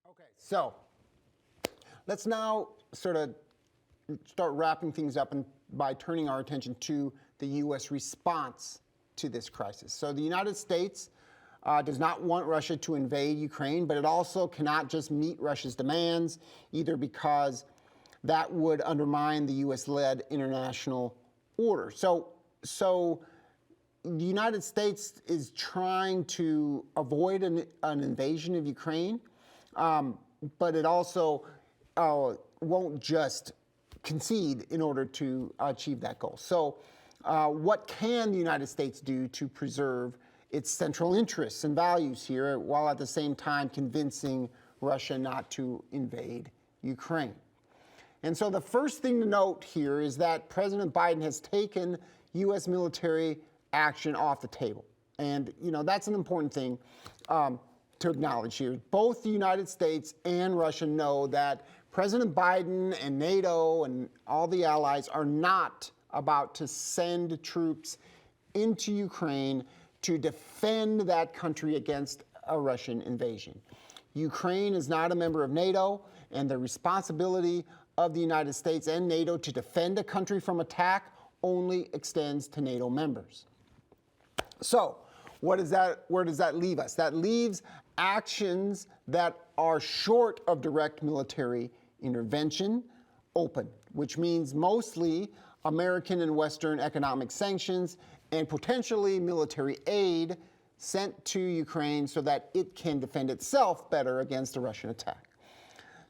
Okay, so let's now sort of start wrapping things up by turning our attention to the U.S. response to this crisis. So the United States does not want Russia to invade Ukraine, but it also cannot just meet Russia's demands, either because that would undermine the U.S.-led international order. So the United States is trying to avoid an invasion of Ukraine, but it also won't just concede in order to achieve that goal. So what can the United States do to preserve its central interests and values here, while at the same time convincing Russia not to invade Ukraine? And so the first thing to note here is that President Biden has taken U.S. military action off the table. And, that's an important thing to acknowledge here. Both the United States and Russia know that President Biden and NATO and all the allies are not about to send troops into Ukraine to defend that country against a Russian invasion. Ukraine is not a member of NATO, and the responsibility of the United States and NATO to defend a country from attack only extends to NATO members. So, where does that leave us? That leaves actions that are short of direct military intervention open, which means mostly American and Western economic sanctions and potentially military aid sent to Ukraine so that it can defend itself better against a Russian attack.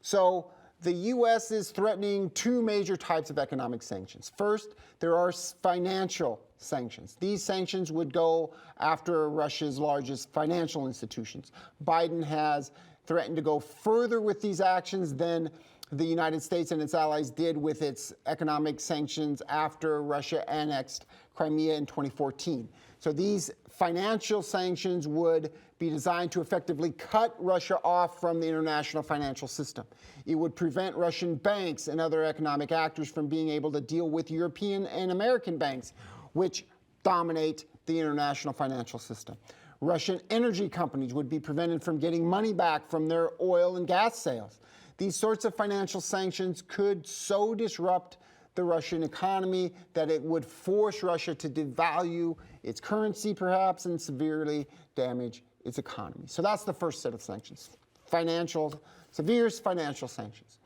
So the U.S. is threatening two major types of economic sanctions. First, there are financial sanctions. These sanctions would go after Russia's largest financial institutions. Biden has threatened to go further with these actions than the United States and its allies did with its economic sanctions after Russia annexed Crimea in 2014. So these financial sanctions would be designed to effectively cut Russia off from the international financial system. It would prevent Russian banks and other economic actors from being able to deal with European and American banks, which dominate the international financial system. Russian energy companies would be prevented from getting money back from their oil and gas sales. These sorts of financial sanctions could so disrupt the Russian economy that it would force Russia to devalue its currency, perhaps, and severely damage its economy. So that's the first set of sanctions, severe financial sanctions.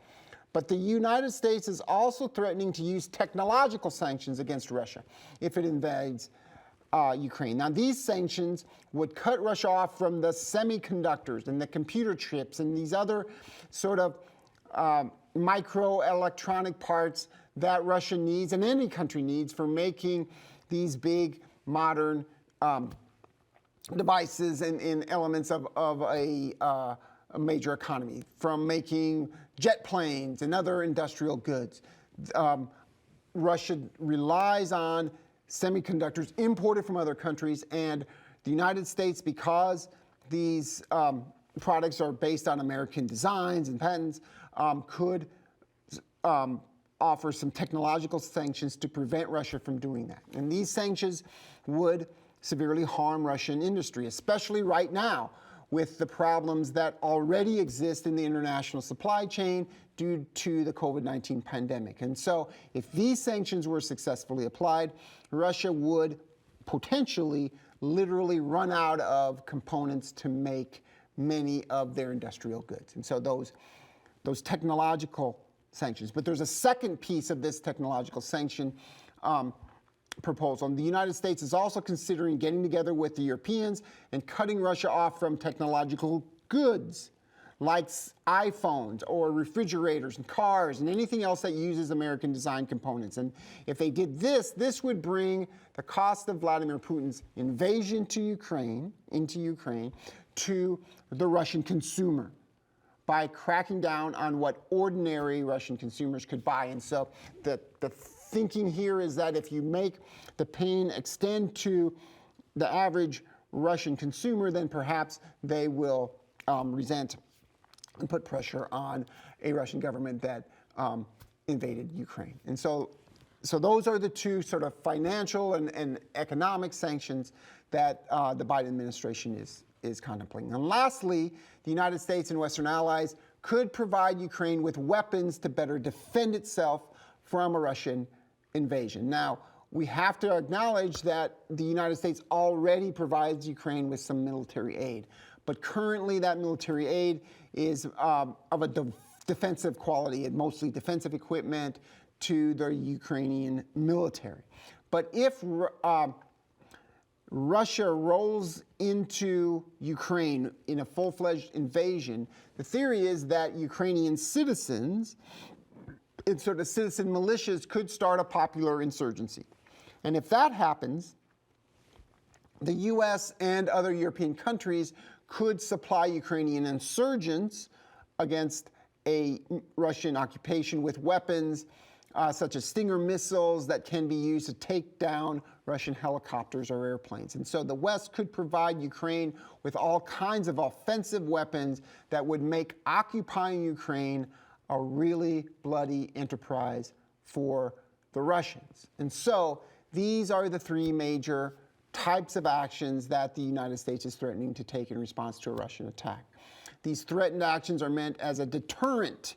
But the United States is also threatening to use technological sanctions against Russia if it invades Ukraine. Now, these sanctions would cut Russia off from the semiconductors and the computer chips and these other sort of microelectronic parts that Russia needs and any country needs for making these big modern devices and elements of a major economy, from making jet planes and other industrial goods. Russia relies on semiconductors imported from other countries, and the United States, because these products are based on American designs and patents, could offer some technological sanctions to prevent Russia from doing that. And these sanctions would severely harm Russian industry, especially right now with the problems that already exist in the international supply chain due to the COVID-19 pandemic. And so if these sanctions were successfully applied, Russia would potentially literally run out of components to make many of their industrial goods. And so those technological sanctions. But there's a second piece of this technological sanction proposal. And the United States is also considering getting together with the Europeans and cutting Russia off from technological goods like iPhones or refrigerators and cars and anything else that uses American design components. And if they did this, this would bring the cost of Vladimir Putin's invasion into Ukraine to the Russian consumer by cracking down on what ordinary Russian consumers could buy. And so the thinking here is that if you make the pain extend to the average Russian consumer, then perhaps they will resent and put pressure on a Russian government that invaded Ukraine. And so those are the two sort of financial and economic sanctions that the Biden administration is contemplating. And lastly, the United States and Western allies could provide Ukraine with weapons to better defend itself from a Russian invasion. Now, we have to acknowledge that the United States already provides Ukraine with some military aid, but currently that military aid is of a defensive quality and mostly defensive equipment to the Ukrainian military. But if Russia rolls into Ukraine in a full-fledged invasion, the theory is that Ukrainian citizens and sort of citizen militias could start a popular insurgency. And if that happens, the US and other European countries could supply Ukrainian insurgents against a Russian occupation with weapons such as Stinger missiles that can be used to take down Russian helicopters or airplanes. And so the West could provide Ukraine with all kinds of offensive weapons that would make occupying Ukraine a really bloody enterprise for the Russians. And so these are the three major types of actions that the United States is threatening to take in response to a Russian attack. These threatened actions are meant as a deterrent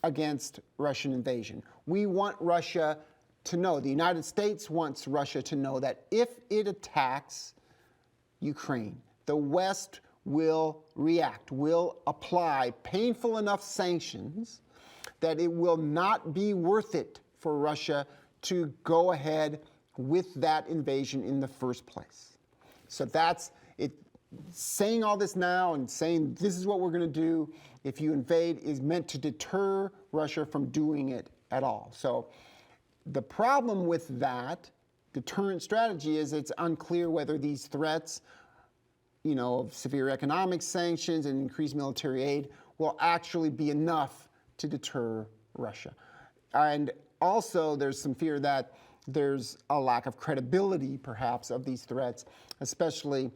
against Russian invasion. We want Russia to know, the United States wants Russia to know that if it attacks Ukraine, the West will react, will apply painful enough sanctions that it will not be worth it for Russia to go ahead with that invasion in the first place. So that's it. Saying all this now and saying this is what we're going to do if you invade is meant to deter Russia from doing it at all. So the problem with that deterrent strategy is it's unclear whether these threats, of severe economic sanctions and increased military aid will actually be enough to deter Russia. And also there's some fear that there's a lack of credibility, perhaps, of these threats, especially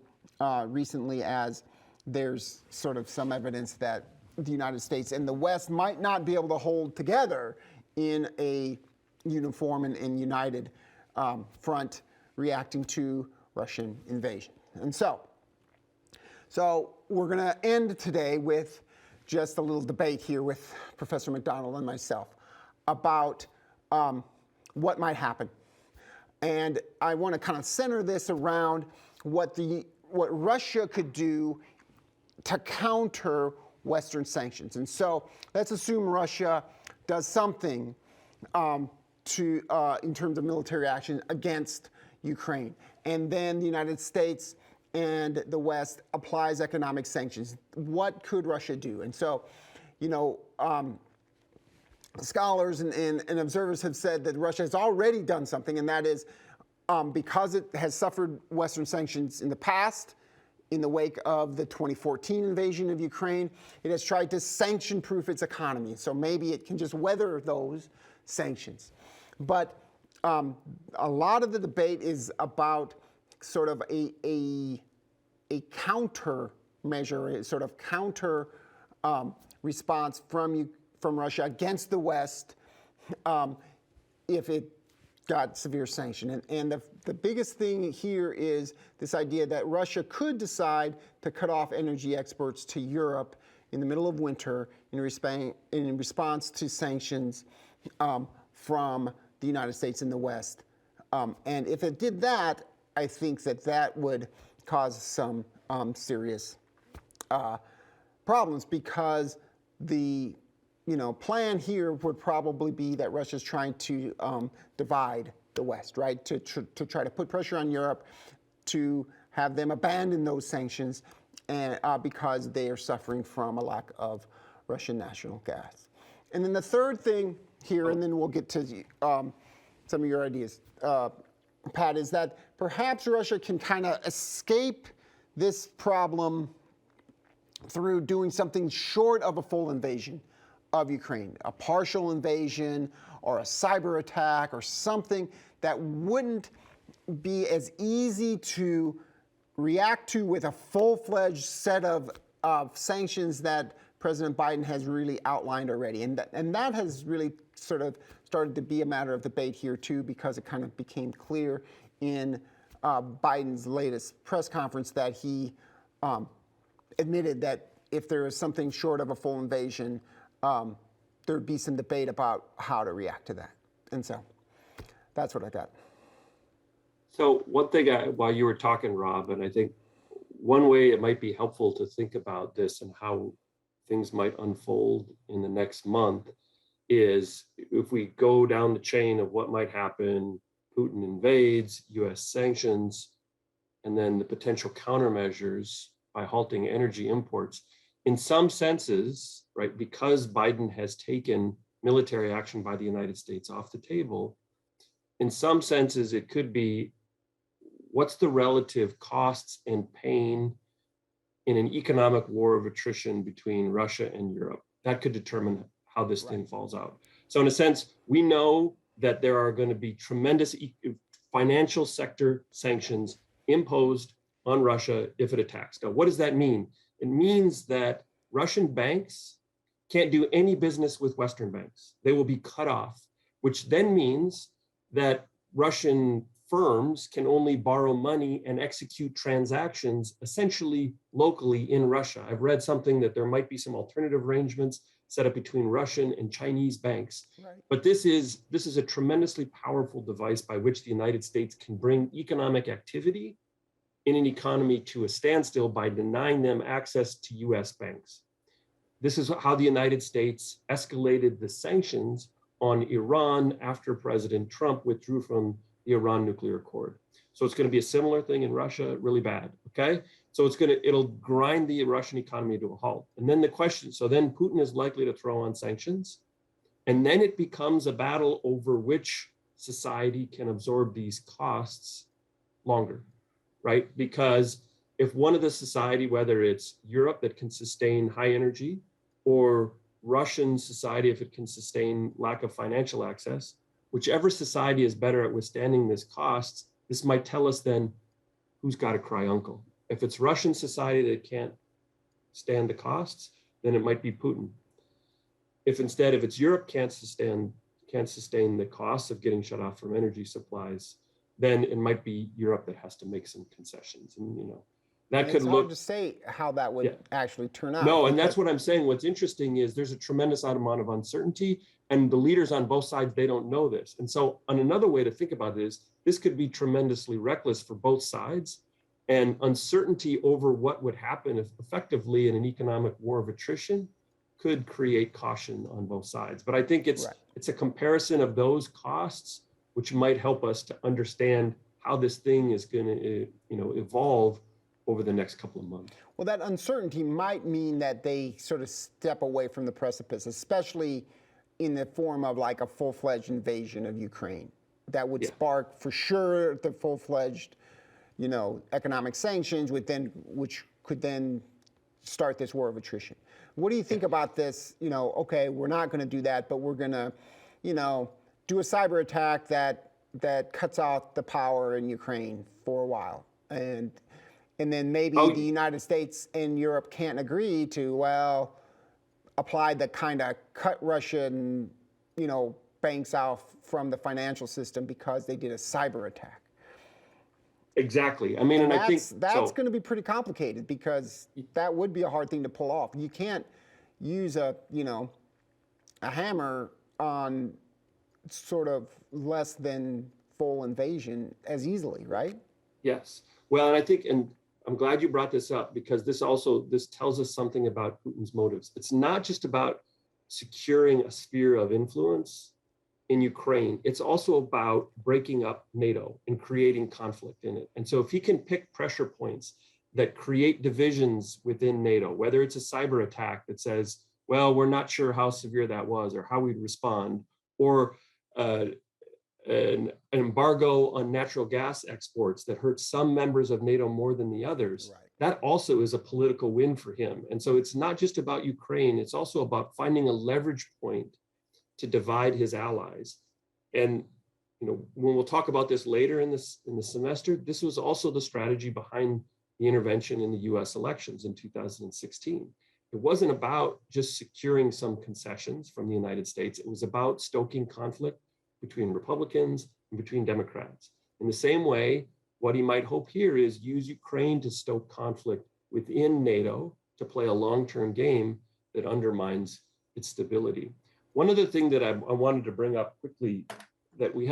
recently as there's sort of some evidence that the United States and the West might not be able to hold together in a uniform and united front reacting to Russian invasion. And so we're going to end today with just a little debate here with Professor McDonald and myself about what might happen. And I want to kind of center this around what Russia could do to counter Western sanctions. And so let's assume Russia does something in terms of military action against Ukraine. And then the United States and the West applies economic sanctions. What could Russia do? And so, scholars and observers have said that Russia has already done something, and that is because it has suffered Western sanctions in the past, in the wake of the 2014 invasion of Ukraine, it has tried to sanction-proof its economy. So maybe it can just weather those sanctions. But a lot of the debate is about sort of a counter measure, a sort of counter response from Russia against the West if it got severe sanction. And the biggest thing here is this idea that Russia could decide to cut off energy exports to Europe in the middle of winter in response to sanctions from the United States and the West. And if it did that, I think that would cause some serious problems, because the plan here would probably be that Russia's trying to divide the West, right? To try to put pressure on Europe to have them abandon those sanctions, and because they are suffering from a lack of Russian natural gas. And then the third thing here, and then we'll get to some of your ideas, Pat, is that perhaps Russia can kind of escape this problem through doing something short of a full invasion of Ukraine, a partial invasion or a cyber attack or something that wouldn't be as easy to react to with a full-fledged set of sanctions that President Biden has really outlined already. And that has really sort of started to be a matter of debate here too, because it kind of became clear in Biden's latest press conference that he admitted that if there is something short of a full invasion, there'd be some debate about how to react to that. And so that's what I got. So one thing while you were talking, Rob, and I think one way it might be helpful to think about this and how things might unfold in the next month is if we go down the chain of what might happen, Putin invades, US sanctions, and then the potential countermeasures by halting energy imports. In some senses, right, because Biden has taken military action by the United States off the table, in some senses it could be, what's the relative costs and pain in an economic war of attrition between Russia and Europe? That could determine how this thing falls out. So in a sense, we know that there are going to be tremendous financial sector sanctions imposed on Russia if it attacks. Now, what does that mean? It means that Russian banks can't do any business with Western banks. They will be cut off, which then means that Russian firms can only borrow money and execute transactions essentially locally in Russia. I've read something that there might be some alternative arrangements set up between Russian and Chinese banks. Right. But this is a tremendously powerful device by which the United States can bring economic activity in an economy to a standstill by denying them access to US banks. This is how the United States escalated the sanctions on Iran after President Trump withdrew from the Iran nuclear accord. So it's going to be a similar thing in Russia, really bad, okay? So it'll grind the Russian economy to a halt. And then the question, so then Putin is likely to throw on sanctions, and then it becomes a battle over which society can absorb these costs longer, right? Because if one of the society, whether it's Europe that can sustain high energy, or Russian society, if it can sustain lack of financial access, whichever society is better at withstanding this costs, this might tell us then who's got to cry uncle. If it's Russian society that can't stand the costs, then it might be Putin. If it's Europe can't sustain the costs of getting shut off from energy supplies, then it might be Europe that has to make some concessions. And That And could it's hard look to say how that would actually turn out. No, and that's what I'm saying. What's interesting is there's a tremendous amount of uncertainty, and the leaders on both sides, they don't know this. And so on another way to think about it is this could be tremendously reckless for both sides, and uncertainty over what would happen if effectively in an economic war of attrition could create caution on both sides. But I think it's a comparison of those costs, which might help us to understand how this thing is going to evolve over the next couple of months. Well, that uncertainty might mean that they sort of step away from the precipice, especially in the form of like a full-fledged invasion of Ukraine. That would spark for sure the full-fledged, economic sanctions, which could then start this war of attrition. What do you think about this? Okay, we're not going to do that, but we're going to, do a cyber attack that cuts out the power in Ukraine for a while, and then maybe the United States and Europe can't agree to, apply the kind of cut Russian, banks out from the financial system because they did a cyber attack. Exactly. I mean, and I think that's going to be pretty complicated because that would be a hard thing to pull off. You can't use a hammer on sort of less than full invasion as easily, right? Yes. Well, and I think, and I'm glad you brought this up because this tells us something about Putin's motives. It's not just about securing a sphere of influence in Ukraine. It's also about breaking up NATO and creating conflict in it. And so if he can pick pressure points that create divisions within NATO, whether it's a cyber attack that says, well, we're not sure how severe that was or how we'd respond, or an embargo on natural gas exports that hurts some members of NATO more than the others, that also is a political win for him. And so it's not just about Ukraine, it's also about finding a leverage point to divide his allies. And when we'll talk about this later in the semester, this was also the strategy behind the intervention in the US elections in 2016. It wasn't about just securing some concessions from the United States. It was about stoking conflict between Republicans and between Democrats. In the same way, what he might hope here is use Ukraine to stoke conflict within NATO to play a long-term game that undermines its stability. One other thing that I wanted to bring up quickly that we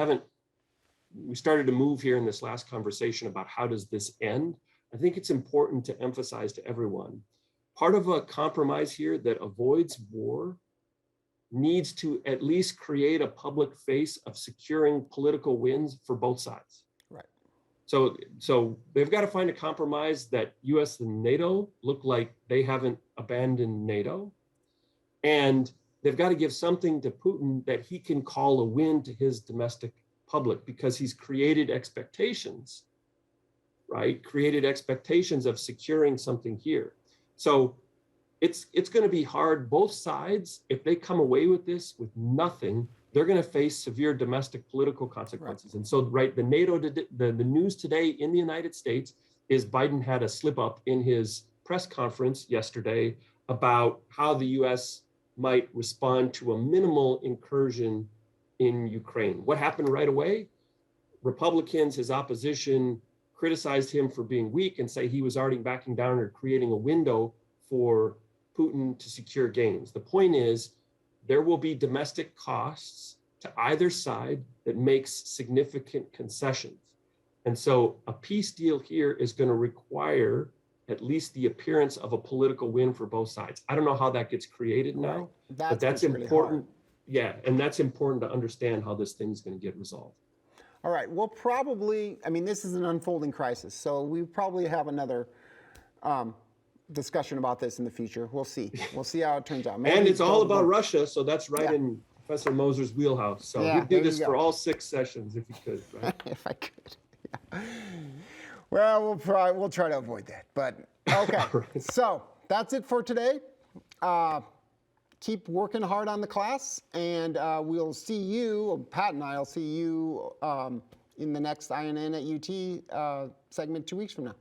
started to move here in this last conversation about how does this end? I think it's important to emphasize to everyone, part of a compromise here that avoids war needs to at least create a public face of securing political wins for both sides. Right. So they've got to find a compromise that US and NATO look like they haven't abandoned NATO. And they've got to give something to Putin that he can call a win to his domestic public because he's created expectations, right? Created expectations of securing something here. So it's going to be hard. Both sides, if they come away with this with nothing, they're going to face severe domestic political consequences. Right. And so, the news today in the United States is Biden had a slip up in his press conference yesterday about how the US might respond to a minimal incursion in Ukraine. What happened right away? Republicans, his opposition, criticized him for being weak and say he was already backing down or creating a window for Putin to secure gains. The point is, there will be domestic costs to either side that makes significant concessions. And so a peace deal here is going to require at least the appearance of a political win for both sides. I don't know how that gets created now, but that's important. Really and that's important to understand how this thing's going to get resolved. All right, we'll probably, this is an unfolding crisis, so we probably have another discussion about this in the future. We'll see. We'll see how it turns out. And it's all about Russia, so that's right in Professor Moser's wheelhouse. So we'd do this for all 6 sessions if you could, right? If I could, Well, we'll try to avoid that, but okay. Right. So that's it for today. Keep working hard on the class, and we'll see you, Pat and I will see you in the next INN at UT segment 2 weeks from now.